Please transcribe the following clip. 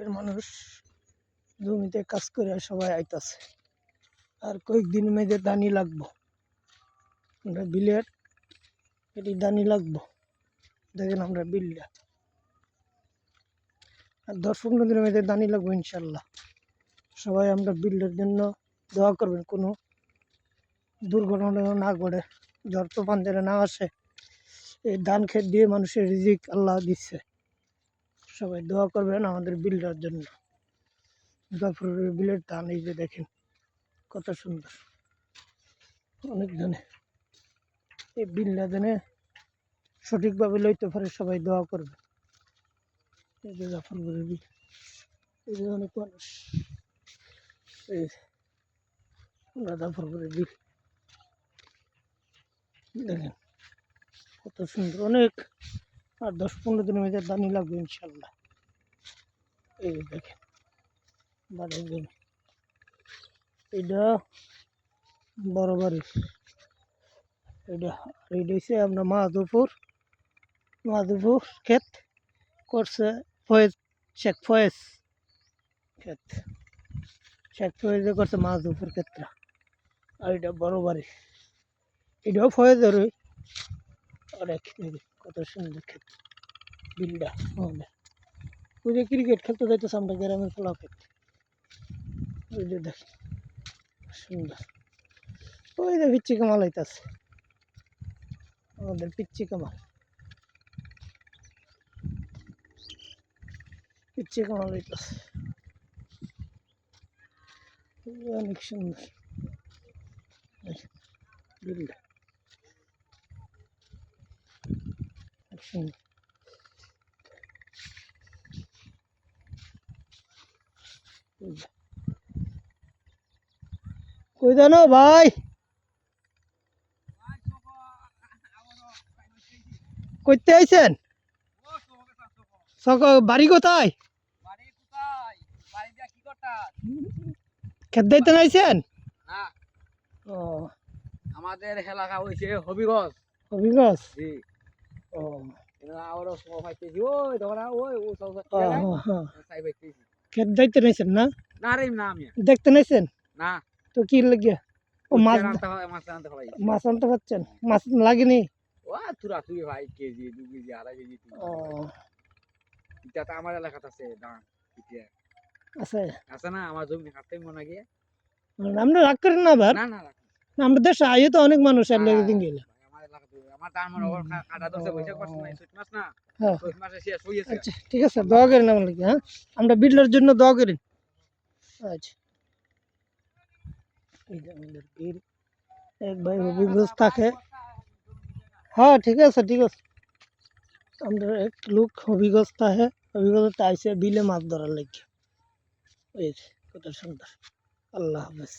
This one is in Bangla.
বিলের মানুষ জমিতে কাজ করে সবাই আইতাছে আর কয়েকদিন মেয়েদের দানি লাগবো আমরা বিলের এটি দানি লাগবো দেখেন আমরা বিলটা আর 10-15 দিনের মেয়েদের দানি লাগবো ইনশাল্লাহ সবাই আমরা বিলের জন্য দোয়া করবেন কোনো দুর্ঘটনা না ঘটে ঝড় তুফান যেন না আসে এই ধান ক্ষেত দিয়ে মানুষের রিজিক আল্লাহ দিচ্ছে সবাই দোয়া করবেন আমাদের বিলটার জন্য জাফরের বিলের ধান এই যে দেখেন কত সুন্দর অনেক জনে এই বিলটা যেন সঠিকভাবে লইতে পারে সবাই দোয়া করবে এই যে জাফরপুরের বিল এই যে অনেক মানুষ এই আমরা জাফরপুরের বিল দেখেন কত সুন্দর অনেক আর 10-15 দিনের মধ্যে দানি লাগবে ইনশাল্লাহ এই যে দেখেন বাড়ির জমি এটা বড় বাড়ি এটা হচ্ছে আমরা মাধবপুর ক্ষেত করছে ফয়েজ শেখ ফয়েজ ক্ষেত শেখ ফয়েজে করছে মাধবপুর ক্ষেতটা আর এটা বড় বাড়ি এটাও ফয়েজের অনেক কত সুন্দর ক্ষেত বিলটা আমাদের ওই যে ক্রিকেট খেলতে যাইতেছে আমরা গ্রামের খোলা ক্ষেত ওই যে দেখি সুন্দর ওই যে পিচ্ছি কামাল হইতেছে আমাদের পিচ্ছি কামাল হইতেছে অনেক সুন্দর বিলটা সুন্দর কই জানো ভাই কইতে আইছেন বাড়ি কোথায় খেত দিতে আইছেন ও আমাদের এলাকা হইছে হবিগঞ্জ হবিগঞ্জ জি ও আরো সব পাইতেছি ওই তখন ওই ও সব চাই পাইতেছি খেত দিতে আইছেন না না রে না আমি দেখতে নাইছেন না তো কি লাগিয়া ও মাছ আনতে হয় মাছ আনতে পারছেন মাছ লাগেনি ও তুরা তুই ভাই কেজি 2 কেজি 2.5 কেজি ও এটা তো আমার এলাকাতে আছে দাম এটা আছে আছে না আমার জমি হাতে মনে গিয়ে আমরা রাগ করেন না আবার না না আমরা দেশে আইয়ে তো অনেক মানুষ আর লেগে দিন গেল আমার এলাকাতে আমার দাম মনে ওর কাটা ধরছে বৈশাখ মাস না চৈত মাস না হ্যাঁ চৈত মাসে শেষ হইছে আচ্ছা ঠিক আছে দোয়া করেন আমার লাগি হ্যাঁ আমরা বিল্ডার জন্য দোয়া করেন আচ্ছা এই যে আমাদের বীর এক ভাই হবিগঞ্জ থাকে হ্যাঁ ঠিক আছে আমরা এক লোক হবিগঞ্জ থাকে হবিগঞ্জ আইসে বিলে মাছ ধরার লাগে এই কত সুন্দর আল্লাহ হাফেজ।